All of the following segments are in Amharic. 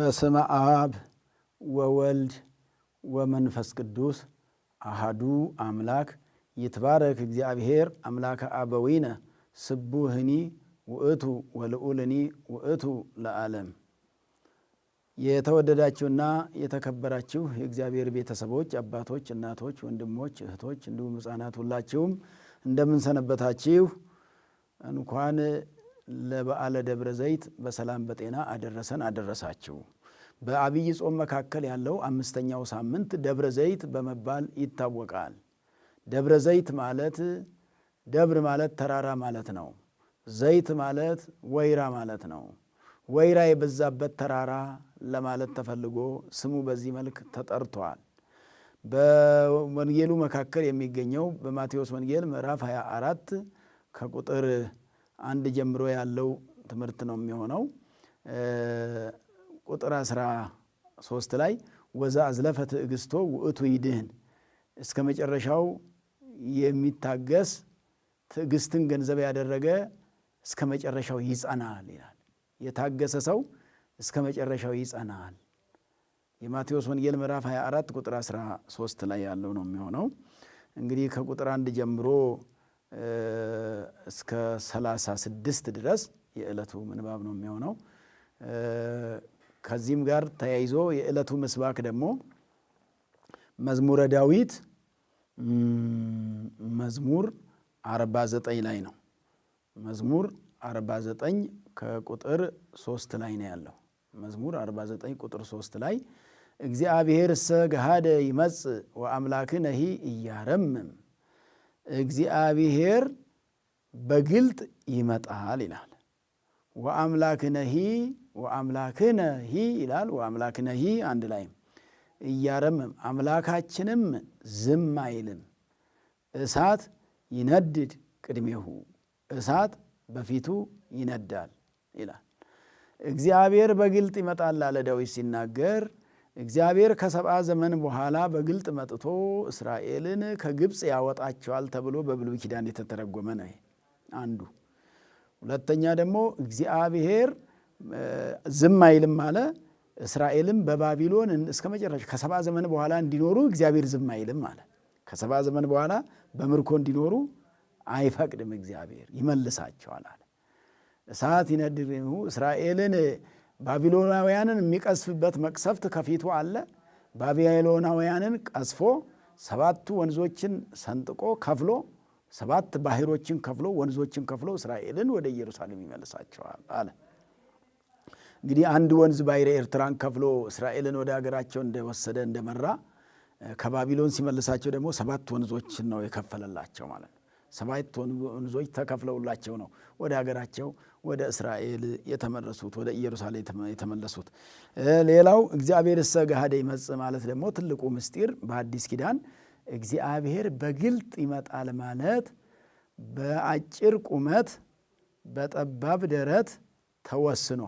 በስመ አብ ወወልድ ወመንፈስ ቅዱስ አሃዱ አምላክ ይትባረክ እግዚአብሔር አምላከ አበዊነ ስቡህኒ ውእቱ ወልዑልኒ ውእቱ ለዓለም። የተወደዳችሁና የተከበራችሁ የእግዚአብሔር ቤተሰቦች አባቶች፣ እናቶች፣ ወንድሞች፣ እህቶች እንዲሁም ሕፃናት ሁላችሁም እንደምን ሰነበታችሁ? እንኳን ለበዓለ ደብረ ዘይት በሰላም በጤና አደረሰን አደረሳችሁ። በአብይ ጾም መካከል ያለው አምስተኛው ሳምንት ደብረ ዘይት በመባል ይታወቃል። ደብረ ዘይት ማለት ደብር ማለት ተራራ ማለት ነው። ዘይት ማለት ወይራ ማለት ነው። ወይራ የበዛበት ተራራ ለማለት ተፈልጎ ስሙ በዚህ መልክ ተጠርቷል። በወንጌሉ መካከል የሚገኘው በማቴዎስ ወንጌል ምዕራፍ 24 ከቁጥር 1 ጀምሮ ያለው ትምህርት ነው የሚሆነው። ቁጥር 13 ላይ ወዛ አዝለፈ ትዕግስቶ ውእቱ ይድህን፣ እስከ መጨረሻው የሚታገስ ትዕግስትን ገንዘብ ያደረገ እስከ መጨረሻው ይጸናል ይላል። የታገሰ ሰው እስከ መጨረሻው ይጸናል። የማቴዎስ ወንጌል ምዕራፍ 24 ቁጥር 13 ላይ ያለው ነው የሚሆነው። እንግዲህ ከቁጥር 1 ጀምሮ እስከ 36 ድረስ የዕለቱ ምንባብ ነው የሚሆነው። ከዚህም ጋር ተያይዞ የዕለቱ ምስባክ ደግሞ መዝሙረ ዳዊት መዝሙር 49 ላይ ነው። መዝሙር 49 ከቁጥር 3 ላይ ነው ያለው። መዝሙር 49 ቁጥር 3 ላይ እግዚአብሔር እሰ ገሃደ ይመጽእ ወአምላክነሂ ኢያረምም፣ እግዚአብሔር በግልጥ ይመጣል ይላል። ወአምላክነሂ ይላል። ወአምላክነሂ አንድ ላይ ኢያረምም፣ አምላካችንም ዝም አይልም። እሳት ይነድድ ቅድሜሁ፣ እሳት በፊቱ ይነዳል ይላል። እግዚአብሔር በግልጥ ይመጣል አለ ዳዊት ሲናገር። እግዚአብሔር ከ70 ዘመን በኋላ በግልጥ መጥቶ እስራኤልን ከግብፅ ያወጣቸዋል ተብሎ በብሉይ ኪዳን የተተረጎመ ነው አንዱ። ሁለተኛ ደግሞ እግዚአብሔር ዝም አይልም አለ። እስራኤልም በባቢሎን እስከ መጨረሻ ከ70 ዘመን በኋላ እንዲኖሩ እግዚአብሔር ዝም አይልም አለ። ከ70 ዘመን በኋላ በምርኮ እንዲኖሩ አይፈቅድም፣ እግዚአብሔር ይመልሳቸዋል አለ። እሳት ይነድድ፣ እስራኤልን ባቢሎናውያንን የሚቀስፍበት መቅሰፍት ከፊቱ አለ። ባቢሎናውያንን ቀስፎ 7 ወንዞችን ሰንጥቆ ከፍሎ 7 ባህሮችን ከፍሎ ወንዞችን ከፍሎ እስራኤልን ወደ ኢየሩሳሌም ይመልሳቸዋል አለ። እንግዲህ አንድ ወንዝ ባሕረ ኤርትራን ከፍሎ እስራኤልን ወደ ሀገራቸው እንደወሰደ እንደመራ፣ ከባቢሎን ሲመልሳቸው ደግሞ 7 ወንዞችን ነው የከፈለላቸው ማለት ነው። 7 ወንዞች ተከፍለውላቸው ነው ወደ ሀገራቸው ወደ እስራኤል የተመለሱት፣ ወደ ኢየሩሳሌም የተመለሱት። ሌላው እግዚአብሔር እሰ ገሃደ ይመጽእ ማለት ደግሞ ትልቁ ምስጢር በአዲስ ኪዳን እግዚአብሔር በግልጥ ይመጣል ማለት በአጭር ቁመት በጠባብ ደረት ተወስኖ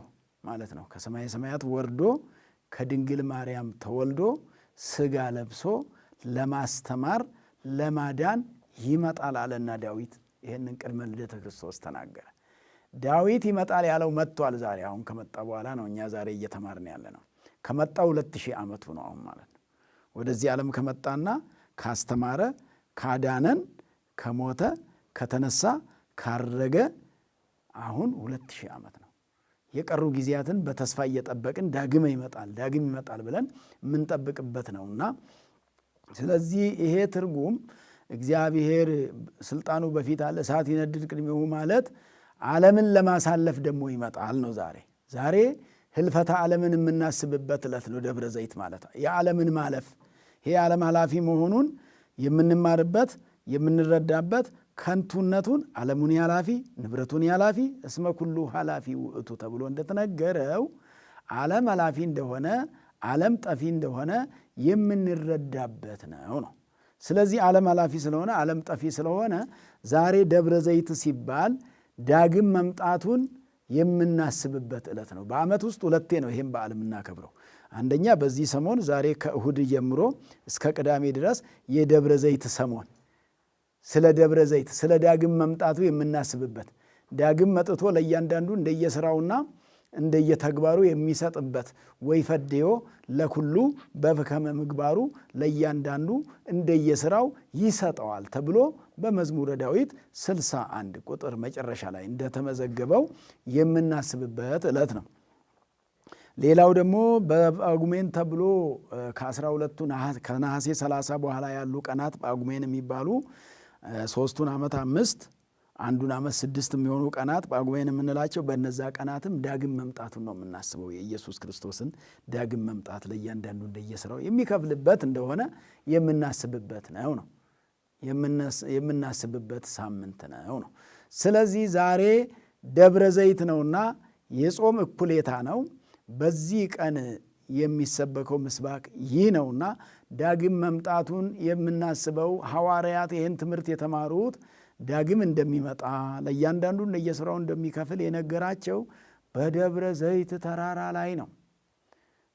ማለት ነው። ከሰማየ ሰማያት ወርዶ ከድንግል ማርያም ተወልዶ ሥጋ ለብሶ ለማስተማር ለማዳን ይመጣል አለና ዳዊት ይህንን ቅድመ ልደተ ክርስቶስ ተናገረ። ዳዊት ይመጣል ያለው መጥቷል። ዛሬ አሁን ከመጣ በኋላ ነው እኛ ዛሬ እየተማርን ያለ ነው። ከመጣ 2000 ዓመቱ ነው አሁን ማለት ነው። ወደዚህ ዓለም ከመጣና ካስተማረ ካዳነን ከሞተ ከተነሳ ካረገ አሁን 2000 ዓመት ነው። የቀሩ ጊዜያትን በተስፋ እየጠበቅን ዳግም ይመጣል ብለን የምንጠብቅበት ነውና፣ ስለዚህ ይሄ ትርጉም እግዚአብሔር ስልጣኑ በፊት አለ፣ እሳት ይነድድ ቅድሜሁ ማለት ዓለምን ለማሳለፍ ደግሞ ይመጣል ነው። ዛሬ ህልፈተ ዓለምን የምናስብበት ዕለት ነው ደብረ ዘይት ማለት የዓለምን ማለፍ፣ ይሄ ዓለም ኃላፊ መሆኑን የምንማርበት የምንረዳበት፣ ከንቱነቱን ዓለሙን ያላፊ ንብረቱን ያላፊ እስመ ኩሉ ኃላፊ ውእቱ ተብሎ እንደተነገረው ዓለም ኃላፊ እንደሆነ ዓለም ጠፊ እንደሆነ የምንረዳበት ነው። ስለዚህ ዓለም ኃላፊ ስለሆነ ዓለም ጠፊ ስለሆነ ዛሬ ደብረ ዘይት ሲባል ዳግም መምጣቱን የምናስብበት ዕለት ነው። በዓመት ውስጥ 2 ነው ይሄን በዓል የምናከብረው። አንደኛ በዚህ ሰሞን ዛሬ ከእሁድ ጀምሮ እስከ ቅዳሜ ድረስ የደብረ ዘይት ሰሞን፣ ስለ ደብረ ዘይት ስለ ዳግም መምጣቱ የምናስብበት፣ ዳግም መጥቶ ለእያንዳንዱ እንደየሥራውና እንደየተግባሩ የሚሰጥበት ወይፈድዮ ለኩሉ በከመ ምግባሩ ለእያንዳንዱ እንደየሥራው ይሰጠዋል ተብሎ በመዝሙረ ዳዊት 61 ቁጥር መጨረሻ ላይ እንደተመዘገበው የምናስብበት ዕለት ነው። ሌላው ደግሞ በጳጉሜን ተብሎ ከ12ቱ ከነሐሴ 30 በኋላ ያሉ ቀናት ጳጉሜን የሚባሉ 3ቱን ዓመት 5 አንዱን ዓመት 6 የሚሆኑ ቀናት ጳጉሜን የምንላቸው በእነዛ ቀናትም ዳግም መምጣቱን ነው የምናስበው። የኢየሱስ ክርስቶስን ዳግም መምጣት ለእያንዳንዱ እንደየሥራው የሚከፍልበት እንደሆነ የምናስብበት ነው የምናስብበት ሳምንት ነው። ስለዚህ ዛሬ ደብረ ዘይት ነውና የጾም እኩሌታ ነው። በዚህ ቀን የሚሰበከው ምስባክ ይህ ነውና ዳግም መምጣቱን የምናስበው ሐዋርያት ይህን ትምህርት የተማሩት ዳግም እንደሚመጣ ለእያንዳንዱ እንደየሥራው እንደሚከፍል የነገራቸው በደብረ ዘይት ተራራ ላይ ነው።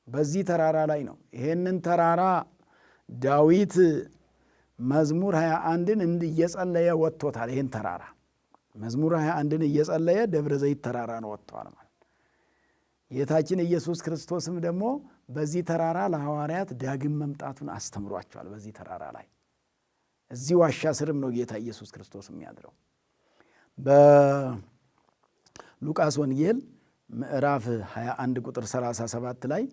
በዚህ ተራራ ላይ ነው። ይህንን ተራራ ዳዊት መዝሙር 21ን እየጸለየ ወጥቶታል። ይህን ተራራ መዝሙር 21ን እየጸለየ ደብረ ዘይት ተራራ ነው ወጥቷል ማለት። ጌታችን ኢየሱስ ክርስቶስም ደግሞ በዚህ ተራራ ለሐዋርያት ዳግም መምጣቱን አስተምሯቸዋል። በዚህ ተራራ ላይ እዚህ ዋሻ ስርም ነው ጌታ ኢየሱስ ክርስቶስ የሚያድረው። በሉቃስ ወንጌል ምዕራፍ 21 ቁጥር 37 ላይ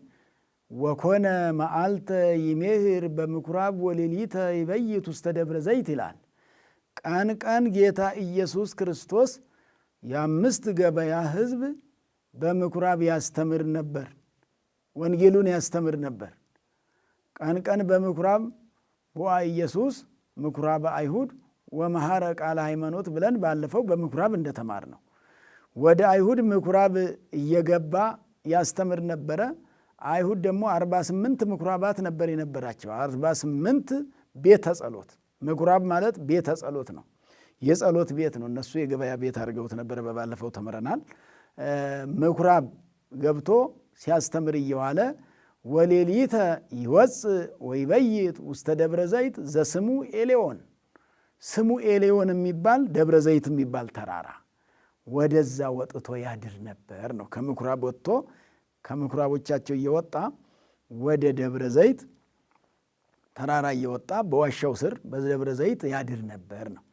ወኮነ መዓልተ ይሜህር በምኩራብ ወሌሊተ ይበይት ውስተ ደብረ ዘይት ይላል። ቀን ቀን ጌታ ኢየሱስ ክርስቶስ የ5 ገበያ ሕዝብ በምኩራብ ያስተምር ነበር፣ ወንጌሉን ያስተምር ነበር። ቀን ቀን በምኩራብ ቦአ ኢየሱስ ምኩራብ አይሁድ ወመሐረ ቃለ ሃይማኖት ብለን ባለፈው በምኩራብ እንደተማር ነው። ወደ አይሁድ ምኩራብ እየገባ ያስተምር ነበረ። አይሁድ ደግሞ 48 ምኩራባት ነበር የነበራቸው። 48 ቤተ ጸሎት። ምኩራብ ማለት ቤተ ጸሎት ነው፣ የጸሎት ቤት ነው። እነሱ የገበያ ቤት አድርገውት ነበረ፣ በባለፈው ተምረናል። ምኩራብ ገብቶ ሲያስተምር እየዋለ ወሌሊተ ይወፅእ ወይበይት ውስተ ደብረ ዘይት ዘስሙ ኤሌዎን፣ ስሙ ኤሌዎን የሚባል ደብረ ዘይት የሚባል ተራራ ወደዛ ወጥቶ ያድር ነበር ነው። ከምኩራብ ወጥቶ ከምኩራቦቻቸው እየወጣ ወደ ደብረ ዘይት ተራራ እየወጣ በዋሻው ስር በደብረ ዘይት ያድር ነበር ነው።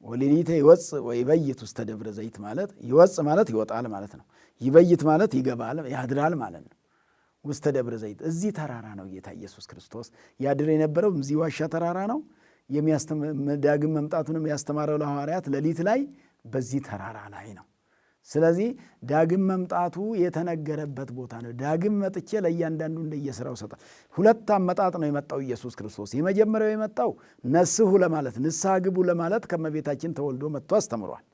ወሌሊተ ይወፅእ ወይበይት ውስተ ደብረ ዘይት ማለት ይወፅእ ማለት ይወጣል ማለት ነው። ይበይት ማለት ይገባል ያድራል ማለት ነው። ውስተ ደብረ ዘይት እዚህ ተራራ ነው ጌታ ኢየሱስ ክርስቶስ ያድር የነበረው። እዚህ ዋሻ ተራራ ነው። ዳግም መምጣቱንም ያስተማረው ለሐዋርያት ሌሊት ላይ በዚህ ተራራ ላይ ነው። ስለዚህ ዳግም መምጣቱ የተነገረበት ቦታ ነው። ዳግም መጥቼ ለእያንዳንዱ እንደየሥራው ሰጣል። 2 አመጣጥ ነው የመጣው ኢየሱስ ክርስቶስ። የመጀመሪያው የመጣው ነስሑ ለማለት ንስሐ ግቡ ለማለት ከመቤታችን ተወልዶ መጥቶ አስተምሯል።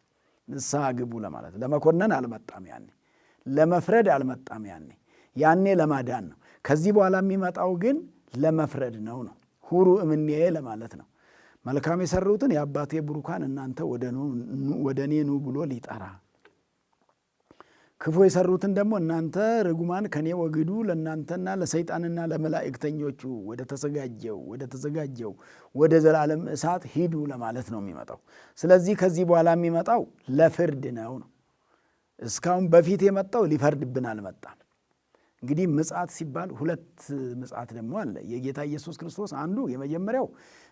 ንስሐ ግቡ ለማለት ለመኮነን አልመጣም ያኔ፣ ለመፍረድ አልመጣም ያኔ ለማዳን ነው። ከዚህ በኋላ የሚመጣው ግን ለመፍረድ ነው። ሁሩ እምኔ ለማለት ነው። መልካም የሰሩትን የአባቴ ብሩካን እናንተ ወደ እኔ ኑ ብሎ ሊጠራ፣ ክፉ የሰሩትን ደግሞ እናንተ ርጉማን ከኔ ወግዱ፣ ለእናንተና ለሰይጣንና ለመላእክተኞቹ ወደ ተዘጋጀው ወደ ዘላለም እሳት ሂዱ ለማለት ነው የሚመጣው። ስለዚህ ከዚህ በኋላ የሚመጣው ለፍርድ ነው። እስካሁን በፊት የመጣው ሊፈርድብን አልመጣም። እንግዲህ ምጽአት ሲባል 2 ምጽአት ደግሞ አለ። የጌታ ኢየሱስ ክርስቶስ አንዱ የመጀመሪያው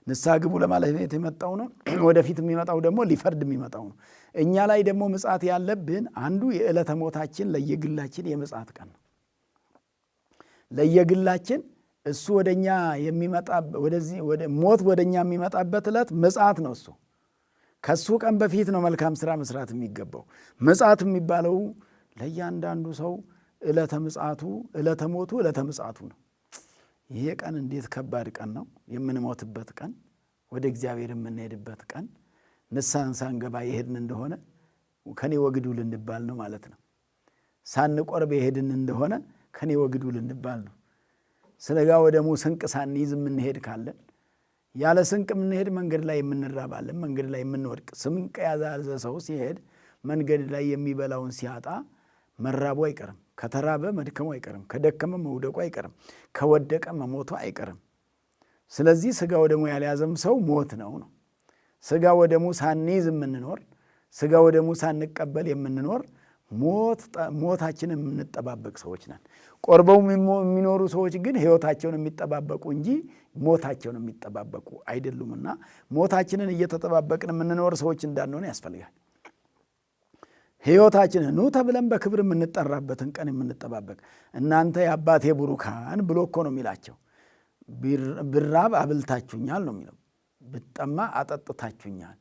ንስሐ ግቡ ለማለት የመጣው ነው። ወደፊት የሚመጣው ደግሞ ሊፈርድ የሚመጣው ነው። እኛ ላይ ደግሞ ምጽአት ያለብን አንዱ የዕለተ ሞታችን ለየግላችን የምጽአት ቀን ነው። ለየግላችን እሱ ወደኛ የሚመጣ ወደ ሞት ወደኛ የሚመጣበት ዕለት ምጽአት ነው። እሱ ከሱ ቀን በፊት ነው መልካም ስራ መስራት የሚገባው። ምጽአት የሚባለው ለእያንዳንዱ ሰው ዕለተ ምጽአቱ ዕለተ ሞቱ ዕለተ ምጽአቱ ነው። ይሄ ቀን እንዴት ከባድ ቀን ነው! የምንሞትበት ቀን፣ ወደ እግዚአብሔር የምንሄድበት ቀን፣ ንስሐን ሳንገባ የሄድን እንደሆነ ከኔ ወግዱ ልንባል ነው ማለት ነው። ሳንቆርብ የሄድን እንደሆነ ከኔ ወግዱ ልንባል ነው። ሥጋ ወደሙ ስንቅ ሳንይዝ የምንሄድ ካለን ያለ ስንቅ የምንሄድ መንገድ ላይ የምንራባለን፣ መንገድ ላይ የምንወድቅ። ስንቅ የያዘ ሰው ሲሄድ መንገድ ላይ የሚበላውን ሲያጣ መራቡ አይቀርም። ከተራበ መድከሙ አይቀርም። ከደከመ መውደቁ አይቀርም። ከወደቀ መሞቱ አይቀርም። ስለዚህ ሥጋ ወደሙ ያልያዘም ሰው ሞት ነው። ሥጋ ወደሙ ሳንይዝ የምንኖር፣ ሥጋ ወደሙ ሳንቀበል የምንኖር ሞታችንን የምንጠባበቅ ሰዎች ነን። ቆርበው የሚኖሩ ሰዎች ግን ሕይወታቸውን የሚጠባበቁ እንጂ ሞታቸውን የሚጠባበቁ አይደሉምና ሞታችንን እየተጠባበቅን የምንኖር ሰዎች እንዳንሆን ያስፈልጋል። ሕይወታችንን ኑ ተብለን በክብር የምንጠራበትን ቀን የምንጠባበቅ እናንተ የአባቴ ቡሩካን ብሎ እኮ ነው የሚላቸው። ብራብ አብልታችሁኛል ነው የሚለው። ብጠማ አጠጥታችሁኛል፣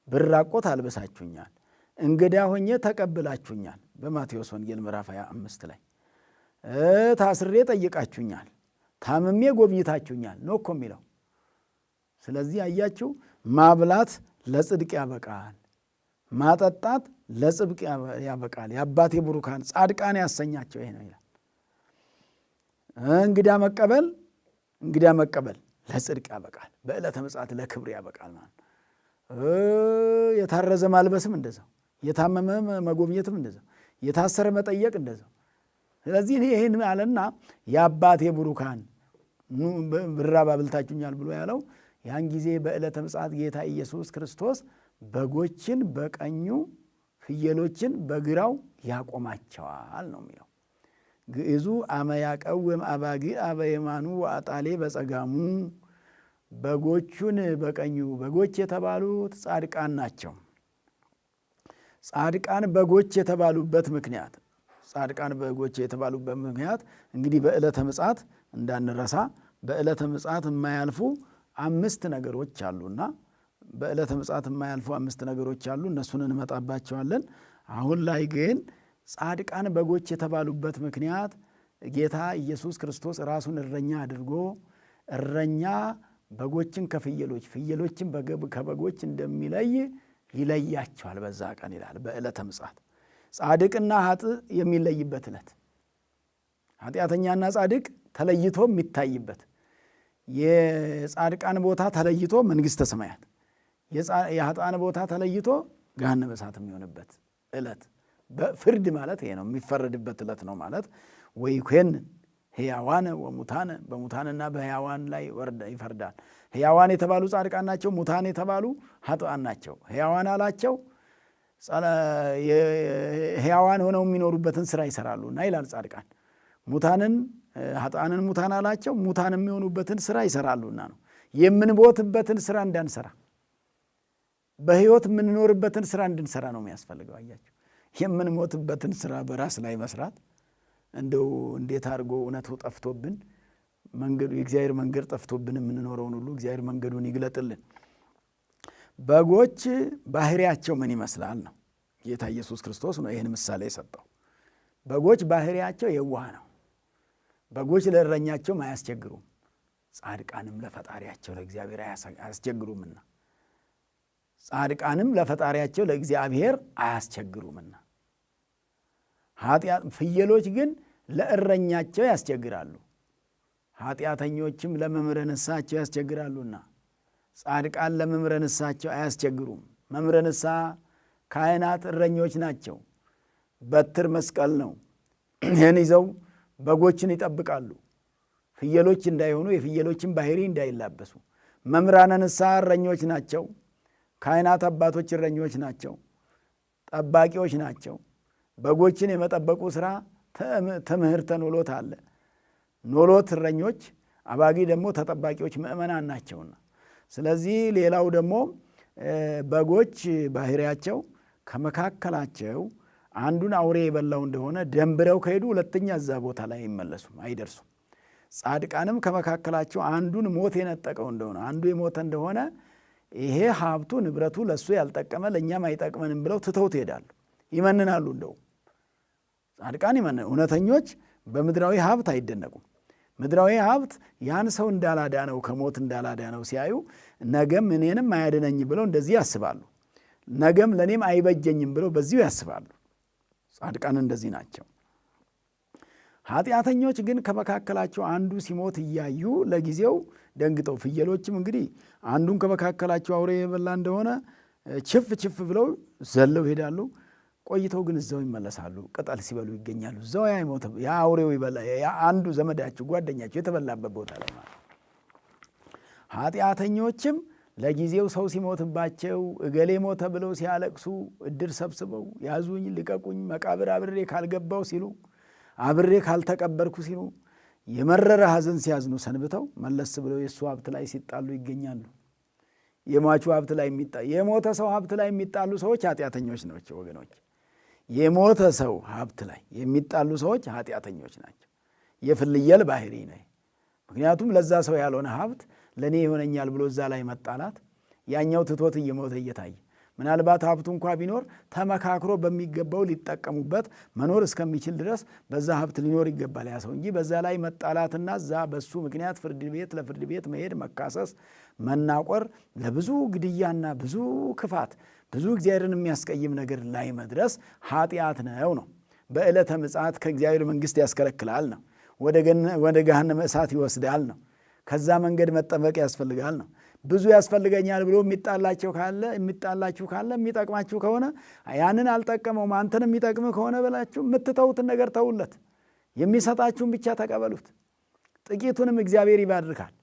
ብራቆት አልበሳችሁኛል፣ እንግዳ ሆኜ ተቀብላችሁኛል። በማቴዎስ ወንጌል ምዕራፍ 25 ላይ ታስሬ ጠይቃችሁኛል፣ ታምሜ ጎብኝታችሁኛል ነው እኮ የሚለው። ስለዚህ አያችሁ፣ ማብላት ለጽድቅ ያበቃል፣ ማጠጣት ለጽድቅ ያበቃል። የአባቴ ቡሩካን ጻድቃን ያሰኛቸው ይሄ ነው ይላል። እንግዳ መቀበል ለጽድቅ ያበቃል፣ በዕለተ ምጽአት ለክብር ያበቃል ማለት ነው። የታረዘ ማልበስም እንደዛው፣ የታመመ መጎብኘትም እንደዛው፣ የታሰረ መጠየቅ እንደዛው። ስለዚህ ይህን አለና የአባቴ ቡሩካን ብራብ አብልታችሁኛል ብሎ ያለው ያን ጊዜ በዕለተ ምጽአት ጌታ ኢየሱስ ክርስቶስ በጎችን በቀኙ ፍየሎችን በግራው ያቆማቸዋል ነው የሚለው። ግዕዙ አመያቀውም አባጊዕ በየማኑ ወአጣሌ በጸጋሙ። በጎቹን በቀኙ በጎች የተባሉት ጻድቃን ናቸው። ጻድቃን በጎች የተባሉበት ምክንያት እንግዲህ በዕለተ ምጽአት እንዳንረሳ በዕለተ ምጽአት የማያልፉ 5 ነገሮች አሉና በዕለተ ምጽአት የማያልፉ 5 ነገሮች አሉ። እነሱን እንመጣባቸዋለን። አሁን ላይ ግን ጻድቃን በጎች የተባሉበት ምክንያት ጌታ ኢየሱስ ክርስቶስ ራሱን እረኛ አድርጎ እረኛ በጎችን ከፍየሎች ፍየሎችን ከበጎች እንደሚለይ ይለያቸዋል በዛ ቀን ይላል። በዕለተ ምጽአት ጻድቅና ኃጥእ የሚለይበት ዕለት፣ ኃጢአተኛና ጻድቅ ተለይቶ የሚታይበት፣ የጻድቃን ቦታ ተለይቶ መንግሥተ ሰማያት፣ የኃጥአን ቦታ ተለይቶ ገሃነመ እሳት የሚሆንበት ዕለት። በፍርድ ማለት ይሄ ነው፣ የሚፈረድበት ዕለት ነው ማለት። ወይኮን ሕያዋነ ወሙታነ፣ በሙታንና በሕያዋን ላይ ይፈርዳል። ሕያዋን የተባሉ ጻድቃን ናቸው፣ ሙታን የተባሉ ኃጥአን ናቸው። ሕያዋን አላቸው ሕያዋን ሆነው የሚኖሩበትን ስራ ይሰራሉና ይላል ጻድቃን። ሙታንን ኃጥአንን ሙታን አላቸው፣ ሙታን የሚሆኑበትን ስራ ይሰራሉና ነው። የምንሞትበትን ስራ እንዳንሰራ በሕይወት የምንኖርበትን ስራ እንድንሰራ ነው የሚያስፈልገው። አያቸው፣ የምንሞትበትን ስራ በራስ ላይ መስራት እንደው እንዴት አድርጎ እውነቱ ጠፍቶብን መንገዱ የእግዚአብሔር መንገድ ጠፍቶብን የምንኖረውን ሁሉ እግዚአብሔር መንገዱን ይግለጥልን። በጎች ባህሪያቸው ምን ይመስላል ነው። ጌታ ኢየሱስ ክርስቶስ ነው ይህን ምሳሌ የሰጠው። በጎች ባህሪያቸው የዋህ ነው። በጎች ለእረኛቸውም አያስቸግሩም፣ ጻድቃንም ለፈጣሪያቸው ለእግዚአብሔር አያስቸግሩምና ጻድቃንም ለፈጣሪያቸው ለእግዚአብሔር አያስቸግሩምና። ፍየሎች ግን ለእረኛቸው ያስቸግራሉ፣ ኃጢአተኞችም ለመምህረ ንስሐቸው ያስቸግራሉና ጻድቃን ለመምህረ ንስሐቸው አያስቸግሩም። መምህረ ንስሐ ካህናት እረኞች ናቸው። በትር መስቀል ነው። ይህን ይዘው በጎችን ይጠብቃሉ፣ ፍየሎች እንዳይሆኑ የፍየሎችን ባህሪ እንዳይላበሱ። መምህራነ ንስሐ እረኞች ናቸው። ካህናት አባቶች እረኞች ናቸው፣ ጠባቂዎች ናቸው። በጎችን የመጠበቁ ሥራ ትምህርተ ኖሎት አለ። ኖሎት እረኞች፣ አባጊ ደግሞ ተጠባቂዎች ምእመናን ናቸውና። ስለዚህ ሌላው ደግሞ በጎች ባህሪያቸው ከመካከላቸው አንዱን አውሬ የበላው እንደሆነ ደንብረው ከሄዱ ሁለተኛ እዛ ቦታ ላይ አይመለሱም፣ አይደርሱም። ጻድቃንም ከመካከላቸው አንዱን ሞት የነጠቀው እንደሆነ አንዱ የሞተ እንደሆነ ይሄ ሀብቱ ንብረቱ ለሱ ያልጠቀመ ለእኛም አይጠቅመንም ብለው ትተውት ይሄዳሉ፣ ይመንናሉ። እንደው ጻድቃን ይመንናሉ። እውነተኞች በምድራዊ ሀብት አይደነቁም። ምድራዊ ሀብት ያን ሰው እንዳላዳነው ከሞት እንዳላዳነው ሲያዩ ነገም እኔንም አያድነኝ ብለው እንደዚህ ያስባሉ፣ ነገም ለእኔም አይበጀኝም ብለው በዚሁ ያስባሉ። ጻድቃን እንደዚህ ናቸው። ኃጢአተኞች ግን ከመካከላቸው አንዱ ሲሞት እያዩ ለጊዜው ደንግጠው፣ ፍየሎችም እንግዲህ አንዱን ከመካከላቸው አውሬ የበላ እንደሆነ ችፍ ብለው ዘለው ይሄዳሉ። ቆይተው ግን እዛው ይመለሳሉ። ቅጠል ሲበሉ ይገኛሉ። እዛው ያ አውሬው ይበላ አንዱ ዘመዳቸው ጓደኛቸው የተበላበት ቦታ ላይ ማለት። ኃጢአተኞችም ለጊዜው ሰው ሲሞትባቸው እገሌ ሞተ ብለው ሲያለቅሱ እድር ሰብስበው ያዙኝ ልቀቁኝ መቃብር አብሬ ካልገባው ሲሉ አብሬ ካልተቀበርኩ ሲሉ የመረረ ሐዘን ሲያዝኑ ሰንብተው መለስ ብለው የእሱ ሀብት ላይ ሲጣሉ ይገኛሉ። የሟቹ ሀብት ላይ የሞተ ሰው ሀብት ላይ የሚጣሉ ሰዎች ኃጢአተኞች ናቸው ወገኖች። የሞተ ሰው ሀብት ላይ የሚጣሉ ሰዎች ኃጢአተኞች ናቸው። የፍልየል ባህሪ ነው። ምክንያቱም ለዛ ሰው ያልሆነ ሀብት ለእኔ ይሆነኛል ብሎ እዛ ላይ መጣላት፣ ያኛው ትቶት እየሞተ እየታየ ምናልባት ሀብቱ እንኳ ቢኖር ተመካክሮ በሚገባው ሊጠቀሙበት መኖር እስከሚችል ድረስ በዛ ሀብት ሊኖር ይገባል ያ ሰው እንጂ በዛ ላይ መጣላትና እዛ በሱ ምክንያት ለፍርድ ቤት መሄድ፣ መካሰስ፣ መናቆር፣ ለብዙ ግድያና ብዙ ክፋት፣ ብዙ እግዚአብሔርን የሚያስቀይም ነገር ላይ መድረስ ኃጢአት ነው። በዕለተ ምጽአት ከእግዚአብሔር መንግሥት ያስከለክላል ነው። ወደ ገሃነመ እሳት ይወስዳል ነው። ከዛ መንገድ መጠበቅ ያስፈልጋል ነው። ብዙ ያስፈልገኛል ብሎ የሚጣላችሁ ካለ የሚጠቅማችሁ ከሆነ ያንን አልጠቀመውም አንተን የሚጠቅም ከሆነ ብላችሁ የምትተውትን ነገር ተውለት። የሚሰጣችሁን ብቻ ተቀበሉት። ጥቂቱንም እግዚአብሔር ይባርካል።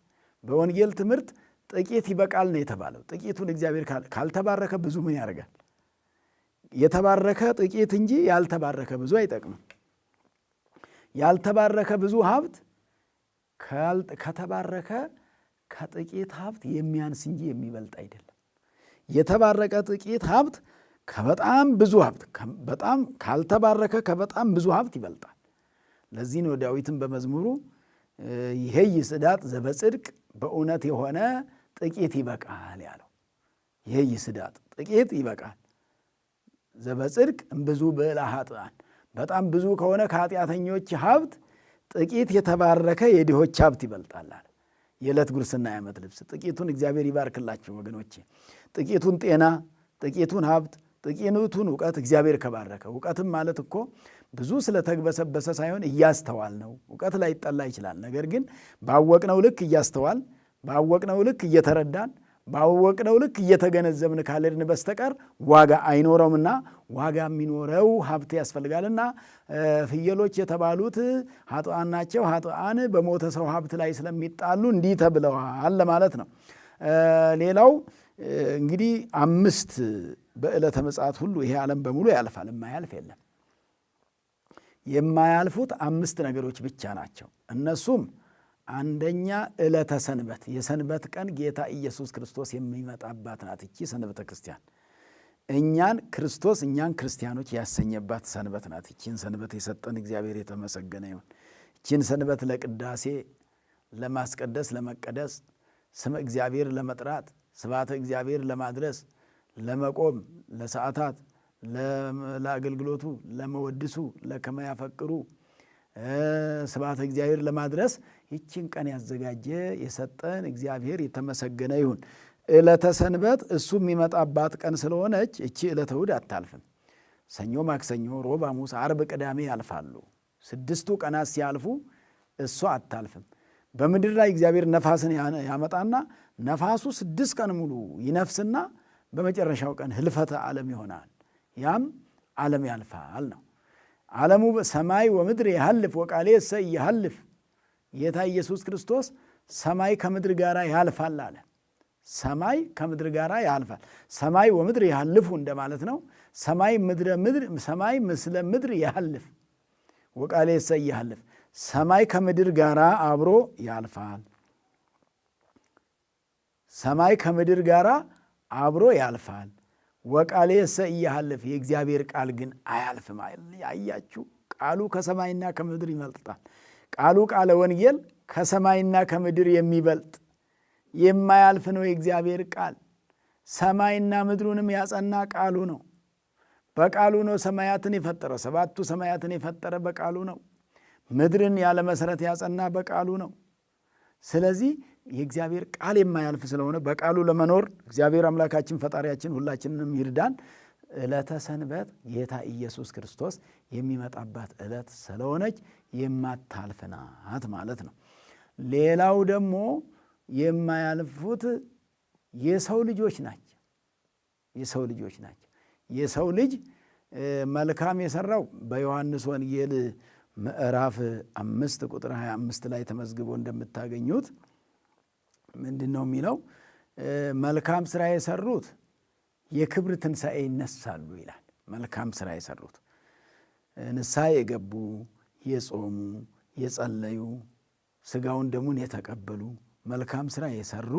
በወንጌል ትምህርት ጥቂት ይበቃል ነው የተባለው። ጥቂቱን እግዚአብሔር ካልተባረከ ብዙ ምን ያደርጋል? የተባረከ ጥቂት እንጂ ያልተባረከ ብዙ አይጠቅምም። ያልተባረከ ብዙ ሀብት ከተባረከ ከጥቂት ሀብት የሚያንስ እንጂ የሚበልጥ አይደለም። የተባረከ ጥቂት ሀብት ከበጣም ብዙ ሀብት በጣም ካልተባረከ ከበጣም ብዙ ሀብት ይበልጣል። ለዚህ ነው ዳዊትን በመዝሙሩ ይሄይ ስዳጥ ዘበጽድቅ በእውነት የሆነ ጥቂት ይበቃል ያለው። ይሄይ ስዳጥ ጥቂት ይበቃል ዘበጽድቅ እምብዙ ብዕለ ኃጥአን፣ በጣም ብዙ ከሆነ ከኃጢአተኞች ሀብት ጥቂት የተባረከ የድሆች ሀብት ይበልጣል አለ። የዕለት ጉርስና የዓመት ልብስ። ጥቂቱን እግዚአብሔር ይባርክላቸው ወገኖቼ። ጥቂቱን ጤና፣ ጥቂቱን ሀብት፣ ጥቂቱን እውቀት እግዚአብሔር ከባረከ። እውቀትም ማለት እኮ ብዙ ስለተግበሰበሰ ሳይሆን እያስተዋል ነው። እውቀት ላይ ይጠላ ይችላል። ነገር ግን ባወቅነው ልክ እያስተዋል፣ ባወቅነው ልክ እየተረዳን፣ ባወቅነው ልክ እየተገነዘብን ካልሄድን በስተቀር ዋጋ አይኖረውምና ዋጋ የሚኖረው ሀብት ያስፈልጋልና ፍየሎች የተባሉት ኃጥአን ናቸው። ኃጥአን በሞተ ሰው ሀብት ላይ ስለሚጣሉ እንዲህ ተብለዋል ለማለት ነው። ሌላው እንግዲህ 5 በዕለተ ምጽአት ሁሉ ይሄ ዓለም በሙሉ ያልፋል፣ የማያልፍ የለም። የማያልፉት 5 ነገሮች ብቻ ናቸው። እነሱም አንደኛ ዕለተ ሰንበት፣ የሰንበት ቀን ጌታ ኢየሱስ ክርስቶስ የሚመጣባት ናት። እቺ ሰንበተ ክርስቲያን እኛን ክርስቲያኖች ያሰኘባት ሰንበት ናት። እቺን ሰንበት የሰጠን እግዚአብሔር የተመሰገነ ይሁን። እቺን ሰንበት ለቅዳሴ ለማስቀደስ፣ ለመቀደስ፣ ስመ እግዚአብሔር ለመጥራት፣ ስብሐተ እግዚአብሔር ለማድረስ፣ ለመቆም፣ ለሰዓታት፣ ለአገልግሎቱ፣ ለመወድሱ፣ ለከመ ያፈቅሩ ስብሐተ እግዚአብሔር ለማድረስ ይችን ቀን ያዘጋጀ የሰጠን እግዚአብሔር የተመሰገነ ይሁን። ዕለተ ሰንበት እሱ የሚመጣባት ቀን ስለሆነች እቺ ዕለተ እሑድ አታልፍም። ሰኞ፣ ማክሰኞ፣ ሮብ፣ ሐሙስ፣ ዓርብ፣ ቅዳሜ ያልፋሉ። 6ቱ ቀናት ሲያልፉ እሷ አታልፍም። በምድር ላይ እግዚአብሔር ነፋስን ያመጣና ነፋሱ 6 ቀን ሙሉ ይነፍስና በመጨረሻው ቀን ህልፈተ ዓለም ይሆናል። ያም ዓለም ያልፋል ነው። ዓለሙ ሰማይ ወምድር ያልፍ ወቃሌ እሰይ ያልፍ። ጌታ ኢየሱስ ክርስቶስ ሰማይ ከምድር ጋር ያልፋል አለ። ሰማይ ከምድር ጋር ያልፋል። ሰማይ ወምድር ያልፉ እንደማለት ነው። ሰማይ ምስለ ምድር ያልፍ ወቃሌ እሰይ ያልፍ። ሰማይ ከምድር ጋር አብሮ ያልፋል። ሰማይ ከምድር ጋር አብሮ ያልፋል። ወቃሌ እሰይ ያልፍ። የእግዚአብሔር ቃል ግን አያልፍም። ያያችሁ ቃሉ ከሰማይና ከምድር ይበልጣል። ቃሉ ቃለ ወንጌል ከሰማይና ከምድር የሚበልጥ የማያልፍ ነው የእግዚአብሔር ቃል። ሰማይና ምድሩንም ያጸና ቃሉ ነው። በቃሉ ነው ሰማያትን የፈጠረው። 7ቱ ሰማያትን የፈጠረ በቃሉ ነው። ምድርን ያለ መሰረት ያጸና በቃሉ ነው። ስለዚህ የእግዚአብሔር ቃል የማያልፍ ስለሆነ በቃሉ ለመኖር እግዚአብሔር አምላካችን ፈጣሪያችን ሁላችንንም ይርዳን። ዕለተ ሰንበት ጌታ ኢየሱስ ክርስቶስ የሚመጣባት ዕለት ስለሆነች የማታልፍ ናት ማለት ነው። ሌላው ደግሞ የማያልፉት የሰው ልጆች ናቸው። የሰው ልጆች ናቸው። የሰው ልጅ መልካም የሰራው በዮሐንስ ወንጌል ምዕራፍ 5 ቁጥር 25 ላይ ተመዝግቦ እንደምታገኙት ምንድን ነው የሚለው? መልካም ሥራ የሰሩት የክብር ትንሣኤ ይነሳሉ ይላል። መልካም ሥራ የሰሩት ንስሐ የገቡ የጾሙ የጸለዩ ሥጋውን ደሙን የተቀበሉ መልካም ሥራ የሰሩ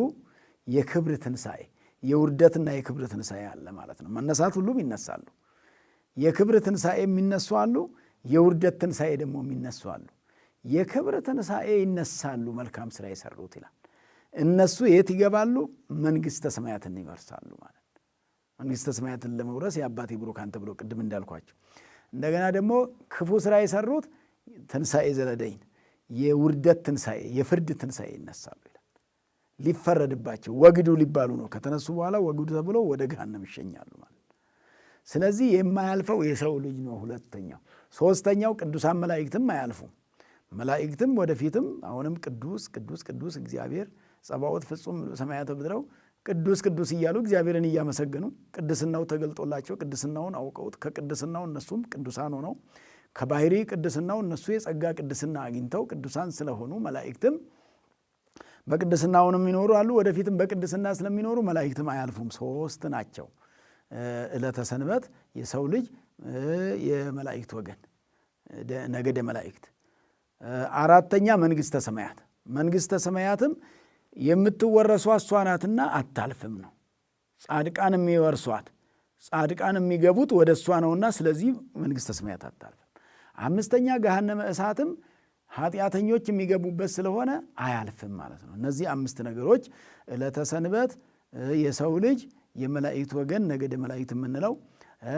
የክብር ትንሣኤ የውርደትና የክብር ትንሣኤ አለ ማለት ነው። መነሳት ሁሉም ይነሳሉ። የክብር ትንሣኤ የሚነሱ አሉ፣ የውርደት ትንሣኤ ደግሞ የሚነሱ አሉ። የክብር ትንሣኤ ይነሳሉ መልካም ሥራ የሰሩት ይላል። እነሱ የት ይገባሉ? መንግሥተ ሰማያትን ይወርሳሉ ማለት ነው። መንግሥተ ሰማያትን ለመውረስ የአባቴ ብሩካን ተብሎ ቅድም እንዳልኳቸው፣ እንደገና ደግሞ ክፉ ሥራ የሰሩት ትንሣኤ ዘለደይን የውርደት ትንሣኤ የፍርድ ትንሣኤ ይነሳሉ ይላል። ሊፈረድባቸው ወግዱ ሊባሉ ነው። ከተነሱ በኋላ ወግዱ ተብሎ ወደ ገሃነም ይሸኛሉ ማለት ነው። ስለዚህ የማያልፈው የሰው ልጅ ነው ሁለተኛው። ሦስተኛው ቅዱሳን መላእክትም አያልፉም። መላእክትም ወደፊትም አሁንም ቅዱስ ቅዱስ ቅዱስ እግዚአብሔር ጸባዖት ፍጹም ሰማያተ ምድረው ቅዱስ ቅዱስ እያሉ እግዚአብሔርን እያመሰገኑ ቅድስናው ተገልጦላቸው ቅድስናውን አውቀውት ከቅድስናው እነሱም ቅዱሳን ሆነው ከባህሪ ቅድስናው እነሱ የጸጋ ቅድስና አግኝተው ቅዱሳን ስለሆኑ መላእክትም በቅድስናውንም ይኖሩ አሉ። ወደፊትም በቅድስና ስለሚኖሩ መላእክትም አያልፉም። ሦስት ናቸው። ዕለተ ሰንበት የሰው ልጅ የመላእክት ወገን ነገደ መላእክት። አራተኛ መንግሥተ ሰማያት። መንግሥተ ሰማያትም የምትወረሷ እሷ ናትና አታልፍም ነው። ጻድቃን የሚወርሷት ጻድቃን የሚገቡት ወደ እሷ ነውና ስለዚህ መንግሥተ ሰማያት አታልፍም። አምስተኛ ገሃነመ እሳትም ኃጢአተኞች የሚገቡበት ስለሆነ አያልፍም ማለት ነው። እነዚህ አምስት ነገሮች ዕለተ ሰንበት የሰው ልጅ የመላእክት ወገን ነገደ መላእክት የምንለው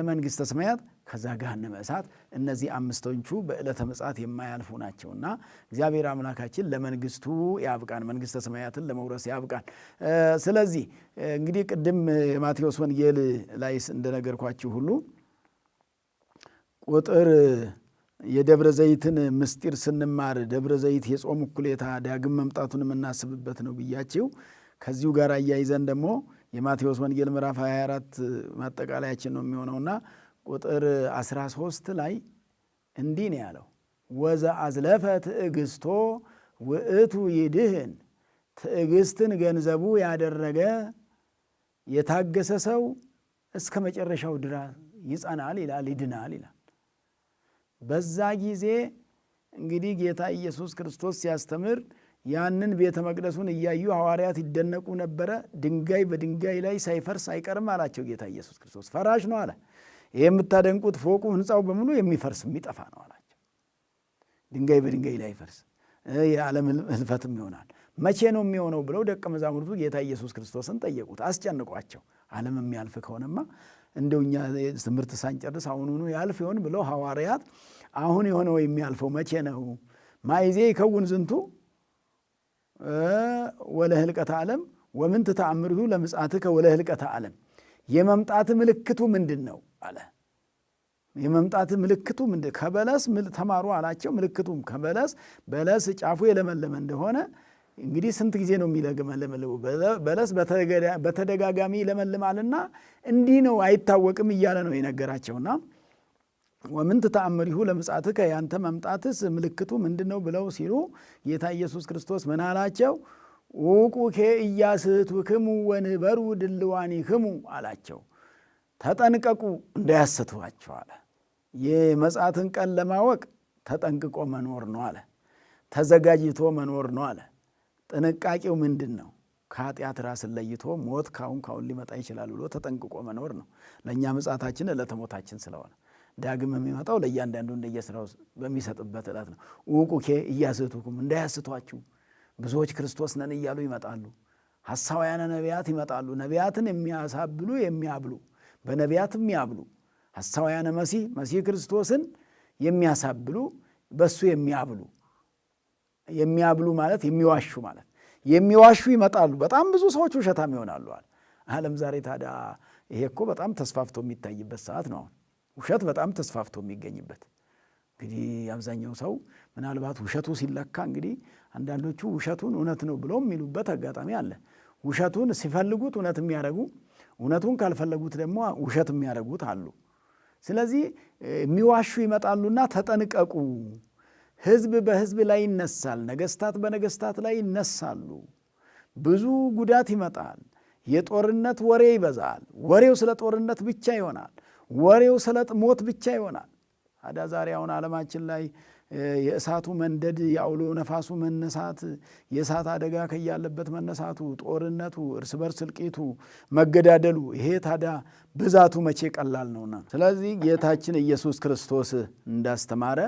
መንግሥተ ሰማያት ከዛ ገሃነመ እሳት እነዚህ አምስቶቹ በዕለተ ምጽአት የማያልፉ ናቸውና እግዚአብሔር አምላካችን ለመንግሥቱ ያብቃን፣ መንግሥተ ሰማያትን ለመውረስ ያብቃን። ስለዚህ እንግዲህ ቅድም የማቴዎስ ወንጌል ላይ እንደነገርኳችሁ ሁሉ ቁጥር የደብረ ዘይትን ምስጢር ስንማር ደብረ ዘይት የጾም እኩሌታ ዳግም መምጣቱን የምናስብበት ነው ብያችሁ ከዚሁ ጋር አያይዘን ደግሞ የማቴዎስ ወንጌል ምዕራፍ 24 ማጠቃለያችን ነው የሚሆነውና ቁጥር 13 ላይ እንዲህ ነው ያለው፣ ወዘ አዝለፈ ትዕግስቶ ውእቱ ይድህን፣ ትዕግስትን ገንዘቡ ያደረገ የታገሰ ሰው እስከ መጨረሻው ድረስ ይጸናል ይላል፣ ይድናል ይላል። በዛ ጊዜ እንግዲህ ጌታ ኢየሱስ ክርስቶስ ሲያስተምር ያንን ቤተ መቅደሱን እያዩ ሐዋርያት ይደነቁ ነበረ። ድንጋይ በድንጋይ ላይ ሳይፈርስ አይቀርም አላቸው ጌታ ኢየሱስ ክርስቶስ። ፈራሽ ነው አለ። ይህ የምታደንቁት ፎቁ ሕንፃው በሙሉ የሚፈርስ የሚጠፋ ነው አላቸው። ድንጋይ በድንጋይ ላይ ይፈርስ፣ የዓለም ህልፈትም ይሆናል። መቼ ነው የሚሆነው ብለው ደቀ መዛሙርቱ ጌታ ኢየሱስ ክርስቶስን ጠየቁት፣ አስጨንቋቸው። ዓለም የሚያልፍ ከሆነማ እንደው እኛ ትምህርት ሳንጨርስ አሁኑኑ ያልፍ ይሆን ብለው ሐዋርያት አሁን የሆነው የሚያልፈው መቼ ነው? ማይዜ ይከውን ዝንቱ ወለህልቀተ ዓለም ወምንት ተአምሪሁ ለምጽአትከ ወለህልቀተ ዓለም። የመምጣት ምልክቱ ምንድን ነው አለ። የመምጣት ምልክቱ ምንድን? ከበለስ ተማሩ አላቸው። ምልክቱም ከበለስ በለስ ጫፉ የለመለመ እንደሆነ እንግዲህ ስንት ጊዜ ነው የሚለመልመው? በለስ በተደጋጋሚ ይለመልማልና እንዲህ ነው አይታወቅም እያለ ነው የነገራቸውና ወምንት ተአምሪሁ ለምጽአትከ ያንተ መምጣትስ ምልክቱ ምንድን ነው ብለው ሲሉ ጌታ ኢየሱስ ክርስቶስ ምን አላቸው? ውቁኬ ኢያስሕቱክሙ ወንበሩ ድልዋኒክሙ አላቸው። ተጠንቀቁ እንዳያስቷቸው አለ። የመጽአትን ቀን ለማወቅ ተጠንቅቆ መኖር ነው አለ። ተዘጋጅቶ መኖር ነው አለ። ጥንቃቄው ምንድን ነው? ከኃጢአት ራስን ለይቶ ሞት ካሁን ሊመጣ ይችላል ብሎ ተጠንቅቆ መኖር ነው። ለእኛ ምጽአታችን ዕለተ ሞታችን ስለሆነ ዳግም የሚመጣው ለእያንዳንዱ እንደየስራው በሚሰጥበት ዕለት ነው። ውቁኬ ኢያስሕቱክሙ እንዳያስቷችሁ። ብዙዎች ክርስቶስ ነን እያሉ ይመጣሉ። ሐሳውያነ ነቢያት ይመጣሉ። ነቢያትን የሚያሳብሉ የሚያብሉ፣ በነቢያትም ያብሉ። ሐሳውያነ መሲህ ክርስቶስን የሚያሳብሉ በሱ የሚያብሉ ማለት የሚዋሹ ማለት የሚዋሹ ይመጣሉ። በጣም ብዙ ሰዎች ውሸታም ይሆናሉ አለ። ዓለም ዛሬ ታዲያ ይሄ እኮ በጣም ተስፋፍቶ የሚታይበት ሰዓት ነው። ውሸት በጣም ተስፋፍቶ የሚገኝበት እንግዲህ አብዛኛው ሰው ምናልባት ውሸቱ ሲለካ እንግዲህ አንዳንዶቹ ውሸቱን እውነት ነው ብለው የሚሉበት አጋጣሚ አለ። ውሸቱን ሲፈልጉት እውነት የሚያደርጉ፣ እውነቱን ካልፈለጉት ደግሞ ውሸት የሚያደርጉት አሉ። ስለዚህ የሚዋሹ ይመጣሉና ተጠንቀቁ። ሕዝብ በሕዝብ ላይ ይነሳል፣ ነገስታት በነገስታት ላይ ይነሳሉ። ብዙ ጉዳት ይመጣል። የጦርነት ወሬ ይበዛል። ወሬው ስለ ጦርነት ብቻ ይሆናል። ወሬው ስለ ሞት ብቻ ይሆናል። ታዲያ ዛሬ አሁን ዓለማችን ላይ የእሳቱ መንደድ፣ የአውሎ ነፋሱ መነሳት፣ የእሳት አደጋ ከያለበት መነሳቱ፣ ጦርነቱ፣ እርስ በርስ እልቂቱ፣ መገዳደሉ፣ ይሄ ታዲያ ብዛቱ መቼ ቀላል ነውና። ስለዚህ ጌታችን ኢየሱስ ክርስቶስ እንዳስተማረ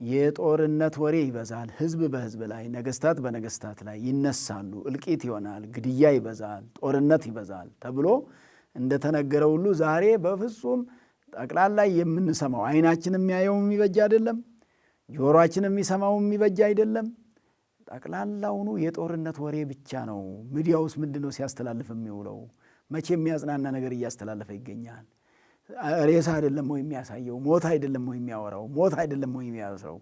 የጦርነት ወሬ ይበዛል፣ ሕዝብ በሕዝብ ላይ፣ ነገስታት በነገስታት ላይ ይነሳሉ፣ እልቂት ይሆናል፣ ግድያ ይበዛል፣ ጦርነት ይበዛል ተብሎ እንደተነገረ ሁሉ ዛሬ በፍጹም ጠቅላላ የምንሰማው ዓይናችን የሚያየው የሚበጅ አይደለም፣ ጆሮአችን የሚሰማው የሚበጅ አይደለም። ጠቅላላውኑ የጦርነት ወሬ ብቻ ነው። ሚዲያውስ ምንድን ነው ሲያስተላልፍ የሚውለው? መቼ የሚያጽናና ነገር እያስተላለፈ ይገኛል? ሬሳ አይደለም ወይ የሚያሳየው? ሞት አይደለም ወይ የሚያወራው? ሞት አይደለም ወይ የሚያስረው?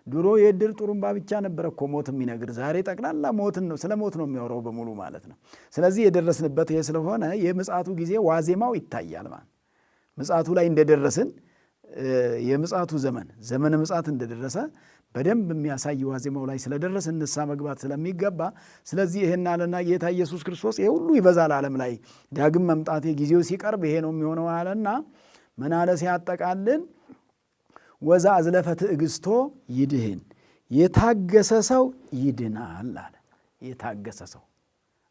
ድሮ የዕድር ጥሩምባ ብቻ ነበረ እኮ ሞት የሚነግር። ዛሬ ጠቅላላ ሞትን ነው፣ ስለ ሞት ነው የሚያወራው በሙሉ ማለት ነው። ስለዚህ የደረስንበት ይሄ ስለሆነ የምጽአቱ ጊዜ ዋዜማው ይታያል ማለት ምጽአቱ ላይ እንደደረስን የምጽአቱ ዘመነ ምጽአት እንደደረሰ በደንብ የሚያሳይ ዋዜማው ላይ ስለደረስን ንስሐ መግባት ስለሚገባ፣ ስለዚህ ይሄን አለና ጌታ ኢየሱስ ክርስቶስ ይሄ ሁሉ ይበዛል ዓለም ላይ ዳግም መምጣቴ ጊዜው ሲቀርብ ይሄ ነው የሚሆነው አለና ምን አለ ሲያጠቃልን? ወዛ አዝለፈ ትዕግስቶ ይድህን፣ የታገሰ ሰው ይድናል አለ። የታገሰ ሰው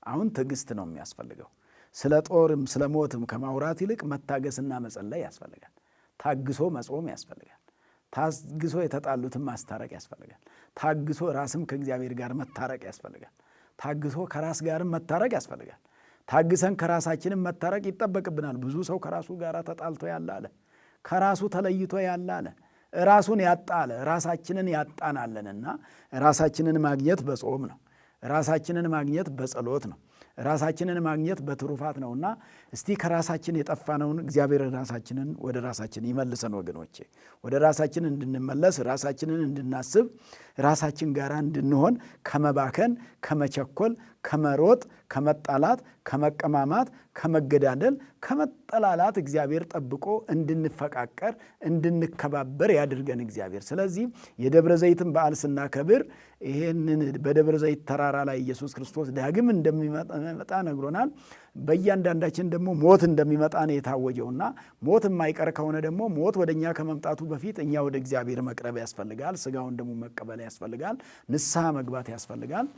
አሁን ትዕግስት ነው የሚያስፈልገው። ስለ ጦርም ስለ ሞትም ከማውራት ይልቅ መታገስና መጸለይ ያስፈልጋል። ታግሶ መጾም ያስፈልጋል። ታግሶ የተጣሉትን ማስታረቅ ያስፈልጋል። ታግሶ ራስም ከእግዚአብሔር ጋር መታረቅ ያስፈልጋል። ታግሶ ከራስ ጋርም መታረቅ ያስፈልጋል። ታግሰን ከራሳችንም መታረቅ ይጠበቅብናል። ብዙ ሰው ከራሱ ጋር ተጣልቶ ያለ አለ፣ ከራሱ ተለይቶ ያለ አለ፣ ራሱን ያጣ አለ። ራሳችንን ያጣናለንና ራሳችንን ማግኘት በጾም ነው። ራሳችንን ማግኘት በጸሎት ነው። ራሳችንን ማግኘት በትሩፋት ነውና እስቲ ከራሳችን የጠፋነውን እግዚአብሔር ራሳችንን ወደ ራሳችን ይመልሰን ወገኖቼ። ወደ ራሳችን እንድንመለስ፣ ራሳችንን እንድናስብ፣ ራሳችን ጋር እንድንሆን፣ ከመባከን፣ ከመቸኮል፣ ከመሮጥ፣ ከመጣላት፣ ከመቀማማት፣ ከመገዳደል፣ ከመጠላላት እግዚአብሔር ጠብቆ እንድንፈቃቀር፣ እንድንከባበር ያድርገን እግዚአብሔር። ስለዚህ የደብረ ዘይትን በዓል ስናከብር ይሄንን በደብረ ዘይት ተራራ ላይ ኢየሱስ ክርስቶስ ዳግም እንደሚመጣ ነግሮናል። በእያንዳንዳችን ደግሞ ሞት እንደሚመጣ ነው የታወጀውና ሞት የማይቀር ከሆነ ደግሞ ሞት ወደ እኛ ከመምጣቱ በፊት እኛ ወደ እግዚአብሔር መቅረብ ያስፈልጋል። ስጋውን ደግሞ መቀበል ያስፈልጋል። ንስሐ መግባት ያስፈልጋል።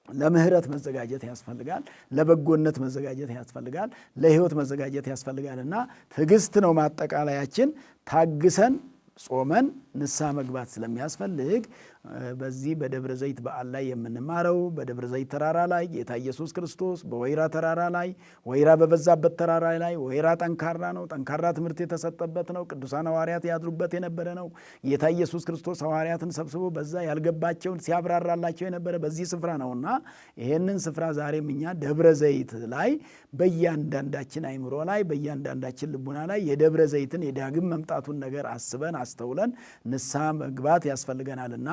ለምህረት መዘጋጀት ያስፈልጋል። ለበጎነት መዘጋጀት ያስፈልጋል። ለሕይወት መዘጋጀት ያስፈልጋልና ትዕግስት ነው ማጠቃለያችን። ታግሰን ጾመን ንስሐ መግባት ስለሚያስፈልግ በዚህ በደብረ ዘይት በዓል ላይ የምንማረው በደብረ ዘይት ተራራ ላይ ጌታ ኢየሱስ ክርስቶስ በወይራ ተራራ ላይ ወይራ በበዛበት ተራራ ላይ ወይራ ጠንካራ ነው፣ ጠንካራ ትምህርት የተሰጠበት ነው። ቅዱሳን ሐዋርያት ያድሩበት የነበረ ነው። ጌታ ኢየሱስ ክርስቶስ ሐዋርያትን ሰብስቦ በዛ ያልገባቸውን ሲያብራራላቸው የነበረ በዚህ ስፍራ ነውና ይሄንን ስፍራ ዛሬም እኛ ደብረ ዘይት ላይ በእያንዳንዳችን አይምሮ ላይ በእያንዳንዳችን ልቡና ላይ የደብረ ዘይትን የዳግም መምጣቱን ነገር አስበን አስተውለን ንስሐ መግባት ያስፈልገናልና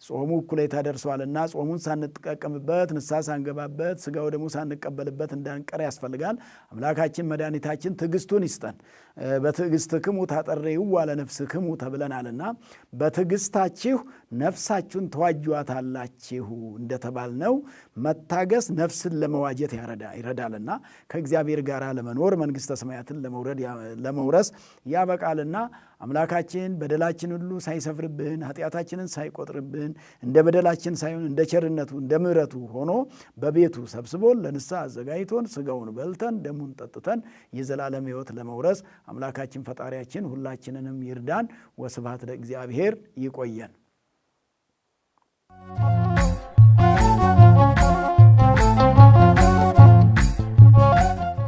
ጾሙ እኩሌታ ደርሷልና ጾሙን ሳንጠቀምበት ንስሐ ሳንገባበት ስጋው ደግሞ ሳንቀበልበት እንዳንቀር ያስፈልጋል። አምላካችን መድኃኒታችን ትዕግስቱን ይስጠን። በትዕግስትክሙ ታጠሬይዋ ለነፍስክሙ ተብለናልና በትዕግስታችሁ ነፍሳችሁን ተዋጇታላችሁ እንደተባልነው መታገስ ነፍስን ለመዋጀት ይረዳልና ከእግዚአብሔር ጋር ለመኖር መንግሥተ ሰማያትን ለመውረስ ያበቃልና አምላካችን በደላችን ሁሉ ሳይሰፍርብን ኃጢአታችንን ሳይቆጥርብን እንደ በደላችን ሳይሆን እንደ ቸርነቱ እንደ ምሕረቱ ሆኖ በቤቱ ሰብስቦን ለንስሐ አዘጋጅቶን ስጋውን በልተን ደሙን ጠጥተን የዘላለም ሕይወት ለመውረስ አምላካችን ፈጣሪያችን ሁላችንንም ይርዳን። ወስብሐት ለእግዚአብሔር። ይቆየን።